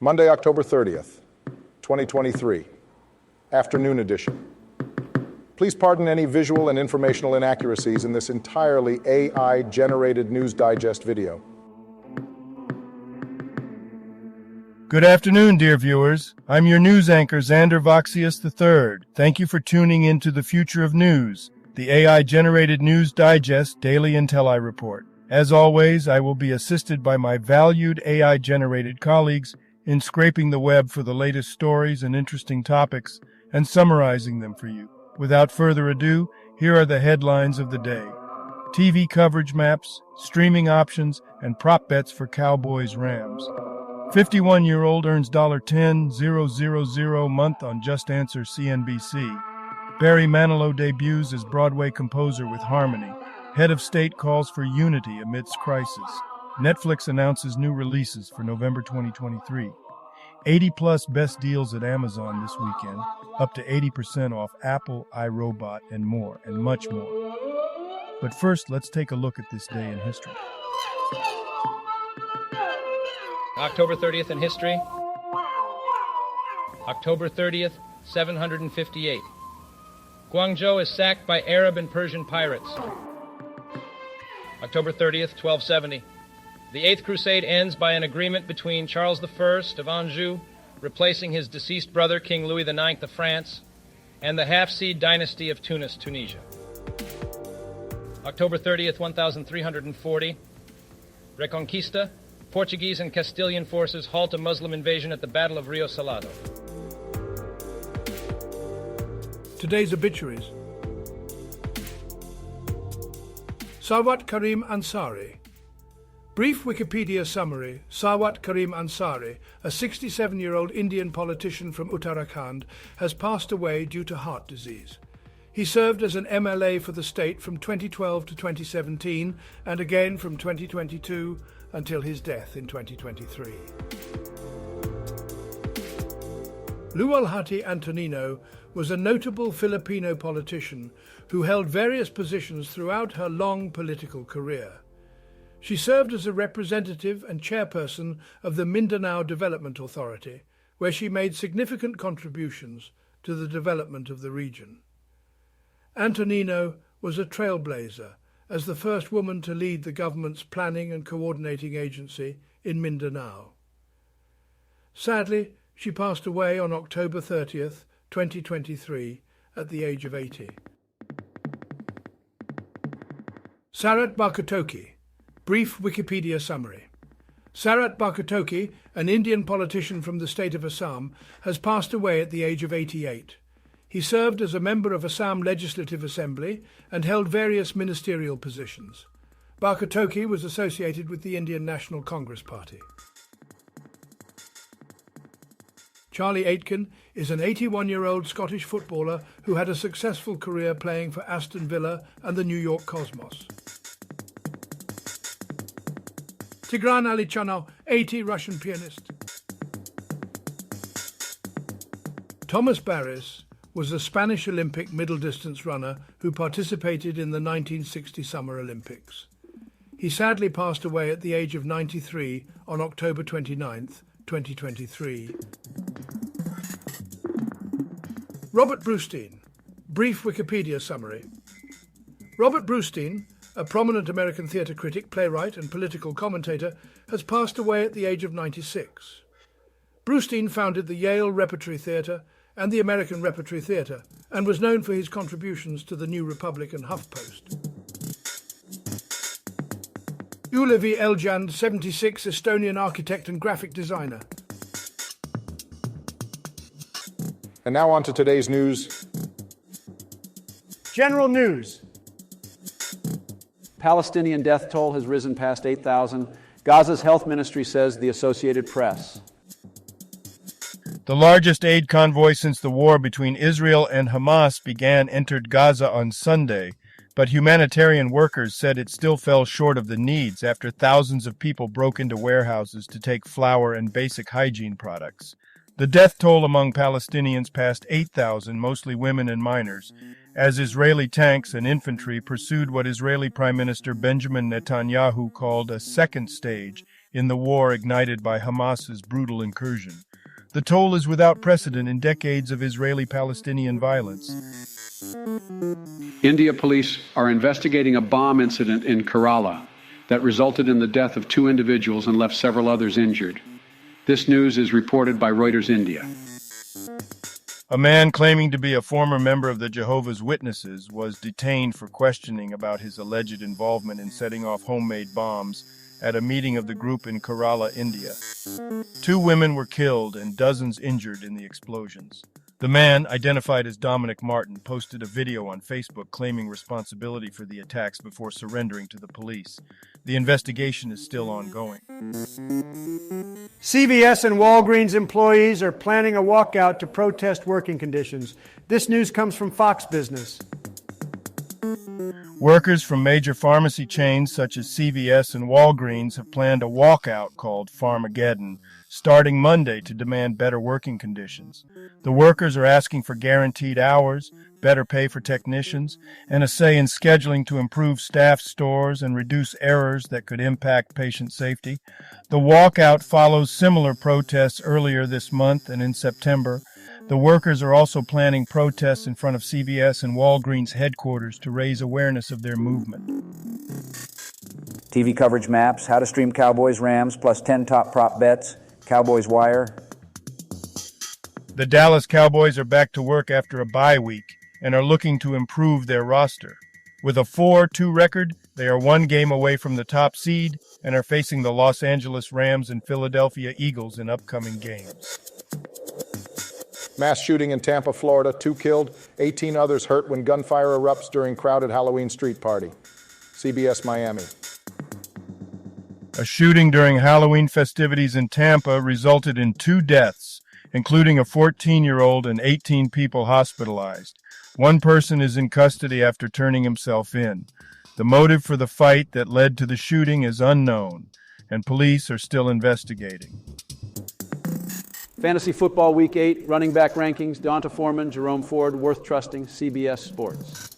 Monday, October 30th, 2023, afternoon edition. Please pardon any visual and informational inaccuracies in this entirely AI-generated News Digest video. Good afternoon, dear viewers. I'm your news anchor, Xander Voxius III. Thank you for tuning in to the Future of News, the AI-generated News Digest Daily Intellireport. As always, I will be assisted by my valued AI-generated colleagues in scraping the web for the latest stories and interesting topics and summarizing them for you. Without further ado, here are the headlines of the day. TV coverage maps, streaming options, and prop bets for Cowboys-Rams. 51-year-old earns $10,000 month on Just Answer CNBC. Barry Manilow debuts as Broadway composer with Harmony. Head of state calls for unity amidst crisis. Netflix announces new releases for November 2023. 80-plus best deals at Amazon this weekend, up to 80% off Apple, iRobot, and more, and much more. But first, let's take a look at this day in history. October 30th in history. October 30th, 758. Guangzhou is sacked by Arab and Persian pirates. October 30th, 1270. The Eighth Crusade ends by an agreement between Charles I of Anjou, replacing his deceased brother, King Louis IX of France, and the Hafsid dynasty of Tunis, Tunisia. October 30th, 1340. Reconquista. Portuguese and Castilian forces halt a Muslim invasion at the Battle of Rio Salado. Today's obituaries. Sarwat Karim Ansari. Brief Wikipedia summary. Sarwat Karim Ansari, a 67-year-old Indian politician from Uttarakhand, has passed away due to heart disease. He served as an MLA for the state from 2012 to 2017 and again from 2022 until his death in 2023. Luwalhati Antonino was a notable Filipino politician who held various positions throughout her long political career. She served as a representative and chairperson of the Mindanao Development Authority, where she made significant contributions to the development of the region. Antonino was a trailblazer as the first woman to lead the government's planning and coordinating agency in Mindanao. Sadly, she passed away on October 30th, 2023, at the age of 80. Sarat Barkatoki. Brief Wikipedia summary. Sarat Barkatoki, an Indian politician from the state of Assam, has passed away at the age of 88. He served as a member of Assam Legislative Assembly and held various ministerial positions. Barkatoki was associated with the Indian National Congress Party. Charlie Aitken is an 81-year-old Scottish footballer who had a successful career playing for Aston Villa and the New York Cosmos. Tigran Alichanov, 80, Russian pianist. Thomas Barris was a Spanish Olympic middle distance runner who participated in the 1960 Summer Olympics. He sadly passed away at the age of 93 on October 29th, 2023. Robert Brustein. Brief Wikipedia summary. Robert Brustein, a prominent American theatre critic, playwright, and political commentator, has passed away at the age of 96. Brustein founded the Yale Repertory Theatre and the American Repertory Theatre, and was known for his contributions to the New Republic and HuffPost. Ulevi Eljand, 76, Estonian architect and graphic designer. And now on to today's news. General news. Palestinian death toll has risen past 8,000. Gaza's health ministry says, the Associated Press. The largest aid convoy since the war between Israel and Hamas began entered Gaza on Sunday, but humanitarian workers said it still fell short of the needs after thousands of people broke into warehouses to take flour and basic hygiene products. The death toll among Palestinians passed 8,000, mostly women and minors, as Israeli tanks and infantry pursued what Israeli Prime Minister Benjamin Netanyahu called a second stage in the war ignited by Hamas's brutal incursion. The toll is without precedent in decades of Israeli-Palestinian violence. India police are investigating a bomb incident in Kerala that resulted in the death of 2 individuals and left several others injured. This news is reported by Reuters India. A man claiming to be a former member of the Jehovah's Witnesses was detained for questioning about his alleged involvement in setting off homemade bombs at a meeting of the group in Kerala, India. 2 women were killed and dozens injured in the explosions. The man, identified as Dominic Martin, posted a video on Facebook claiming responsibility for the attacks before surrendering to the police. The investigation is still ongoing. CVS and Walgreens employees are planning a walkout to protest working conditions. This news comes from Fox Business. Workers from major pharmacy chains such as CVS and Walgreens have planned a walkout called Pharmageddon, starting Monday to demand better working conditions. The workers are asking for guaranteed hours, better pay for technicians, and a say in scheduling to improve staff stores and reduce errors that could impact patient safety. The walkout follows similar protests earlier this month and in September. The workers are also planning protests in front of CVS and Walgreens headquarters to raise awareness of their movement. TV coverage maps, how to stream Cowboys-Rams, plus 10 top prop bets, Cowboys Wire. The Dallas Cowboys are back to work after a bye week and are looking to improve their roster. With a 4-2 record, they are 1 game away from the top seed and are facing the Los Angeles Rams and Philadelphia Eagles in upcoming games. Mass shooting in Tampa, Florida, 2 killed, 18 others hurt when gunfire erupts during crowded Halloween street party. CBS Miami. A shooting during Halloween festivities in Tampa resulted in 2 deaths, including a 14-year-old and 18 people hospitalized. 1 person is in custody after turning himself in. The motive for the fight that led to the shooting is unknown, and police are still investigating. Fantasy Football Week 8, running back rankings, Donta Foreman, Jerome Ford, worth trusting, CBS Sports.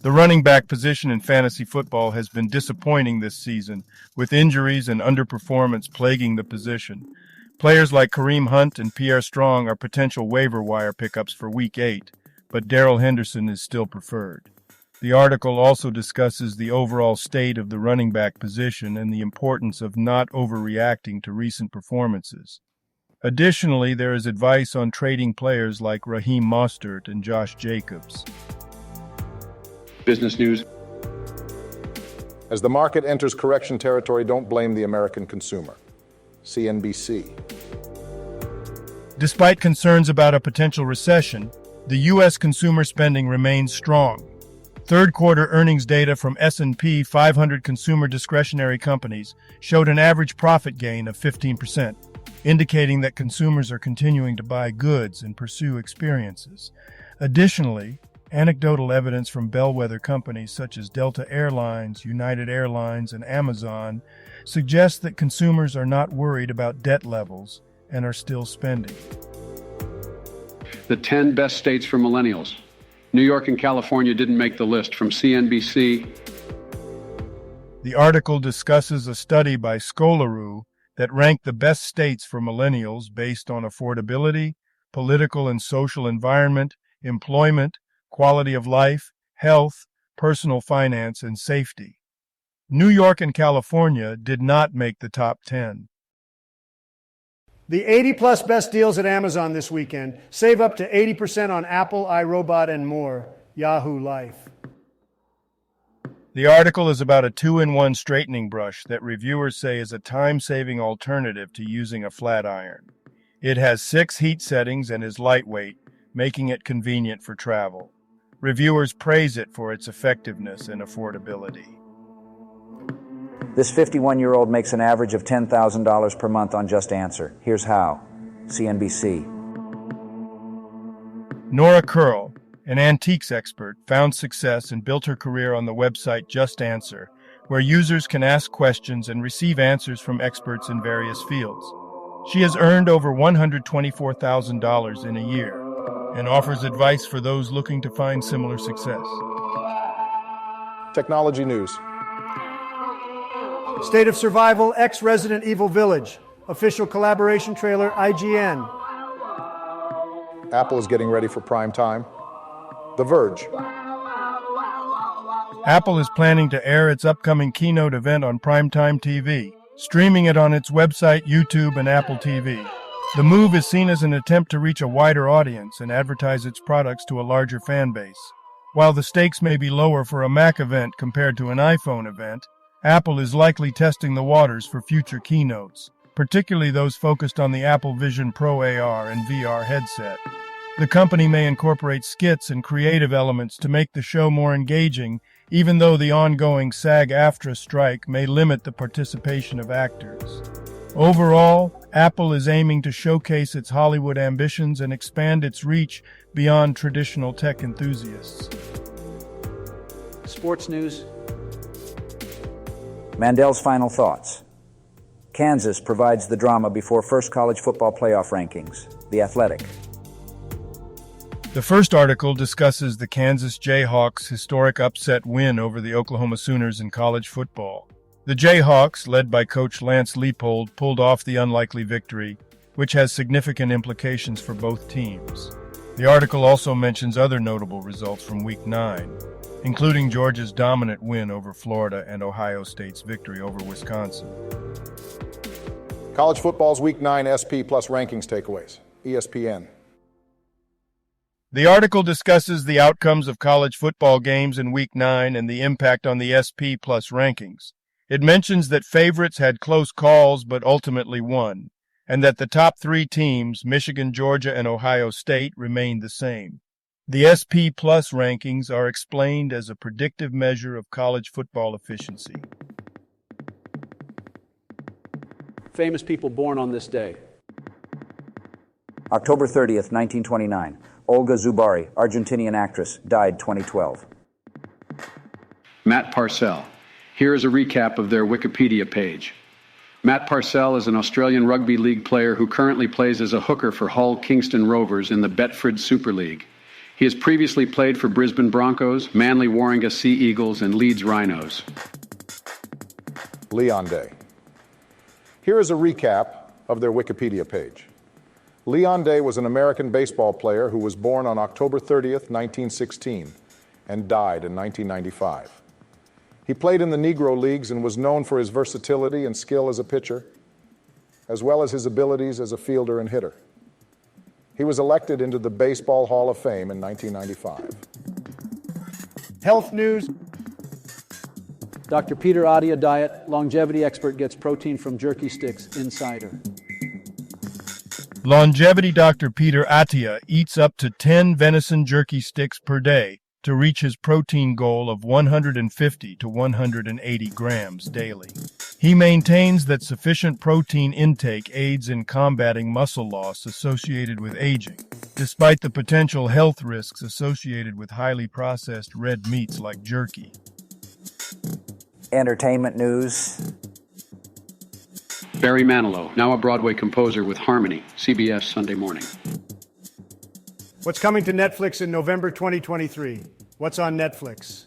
The running back position in fantasy football has been disappointing this season, with injuries and underperformance plaguing the position. Players like Kareem Hunt and Pierre Strong are potential waiver wire pickups for Week 8, but Darrell Henderson is still preferred. The article also discusses the overall state of the running back position and the importance of not overreacting to recent performances. Additionally, there is advice on trading players like Raheem Mostert and Josh Jacobs. Business news. As the market enters correction territory, don't blame the American consumer. CNBC. Despite concerns about a potential recession, the U.S. consumer spending remains strong. Third-quarter earnings data from S&P 500 consumer discretionary companies showed an average profit gain of 15%, indicating that consumers are continuing to buy goods and pursue experiences. Additionally, anecdotal evidence from bellwether companies such as Delta Airlines, United Airlines, and Amazon suggests that consumers are not worried about debt levels and are still spending. The 10 best states for millennials. New York and California didn't make the list, from CNBC. The article discusses a study by Scholaroo that ranked the best states for millennials based on affordability, political and social environment, employment, quality of life, health, personal finance, and safety. New York and California did not make the top 10. The 80-plus best deals at Amazon this weekend. Save up to 80% on Apple, iRobot, and more. Yahoo Life. The article is about a 2-in-1 straightening brush that reviewers say is a time-saving alternative to using a flat iron. It has 6 heat settings and is lightweight, making it convenient for travel. Reviewers praise it for its effectiveness and affordability. This 51-year-old makes an average of $10,000 per month on Just Answer. Here's how. CNBC. Nora Curl, an antiques expert, found success and built her career on the website Just Answer, where users can ask questions and receive answers from experts in various fields. She has earned over $124,000 in a year and offers advice for those looking to find similar success. Technology news. State of Survival X Resident Evil Village. Official collaboration trailer IGN. Apple is getting ready for prime time. The Verge. Apple is planning to air its upcoming keynote event on primetime TV, streaming it on its website, YouTube, and Apple TV. The move is seen as an attempt to reach a wider audience and advertise its products to a larger fan base. While the stakes may be lower for a Mac event compared to an iPhone event, Apple is likely testing the waters for future keynotes, particularly those focused on the Apple Vision Pro AR and VR headset. The company may incorporate skits and creative elements to make the show more engaging, even though the ongoing SAG-AFTRA strike may limit the participation of actors. Overall, Apple is aiming to showcase its Hollywood ambitions and expand its reach beyond traditional tech enthusiasts. Sports news. Mandel's final thoughts. Kansas provides the drama before first college football playoff rankings. The Athletic. The first article discusses the Kansas Jayhawks' historic upset win over the Oklahoma Sooners in college football. The Jayhawks, led by coach Lance Leipold, pulled off the unlikely victory, which has significant implications for both teams. The article also mentions other notable results from Week 9, including Georgia's dominant win over Florida and Ohio State's victory over Wisconsin. College football's Week 9 SP Plus rankings takeaways. ESPN. The article discusses the outcomes of college football games in Week 9 and the impact on the SP Plus rankings. It mentions that favorites had close calls but ultimately won, and that the top three teams, Michigan, Georgia, and Ohio State, remained the same. The SP Plus rankings are explained as a predictive measure of college football efficiency. Famous people born on this day. October 30th, 1929. Olga Zubari, Argentinian actress, died 2012. Matt Parcell. Here is a recap of their Wikipedia page. Matt Parcell is an Australian rugby league player who currently plays as a hooker for Hull Kingston Rovers in the Betfred Super League. He has previously played for Brisbane Broncos, Manly Warringah Sea Eagles, and Leeds Rhinos. Leon Day. Here is a recap of their Wikipedia page. Leon Day was an American baseball player who was born on October 30th, 1916, and died in 1995. He played in the Negro Leagues and was known for his versatility and skill as a pitcher, as well as his abilities as a fielder and hitter. He was elected into the Baseball Hall of Fame in 1995. Health news. Dr. Peter Adia diet, longevity expert, gets protein from jerky sticks. Insider. Longevity Dr. Peter Attia eats up to 10 venison jerky sticks per day to reach his protein goal of 150 to 180 grams daily. He maintains that sufficient protein intake aids in combating muscle loss associated with aging, despite the potential health risks associated with highly processed red meats like jerky. Entertainment news. Barry Manilow, now a Broadway composer with Harmony, CBS Sunday Morning. What's coming to Netflix in November 2023? What's on Netflix?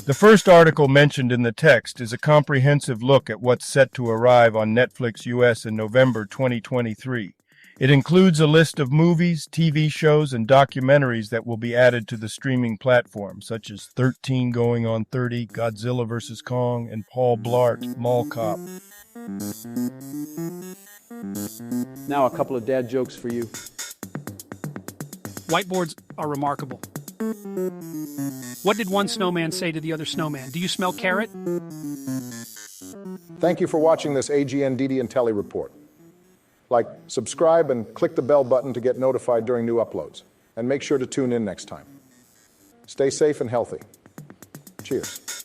The first article mentioned in the text is a comprehensive look at what's set to arrive on Netflix US in November 2023. It includes a list of movies, TV shows, and documentaries that will be added to the streaming platform, such as 13 Going on 30, Godzilla vs. Kong, and Paul Blart, Mall Cop. Now a couple of dad jokes for you. Whiteboards are remarkable. What did one snowman say to the other snowman? Do you smell carrot? Thank you for watching this AGNDD Intellireport. Like, subscribe, and click the bell button to get notified during new uploads. And make sure to tune in next time. Stay safe and healthy. Cheers.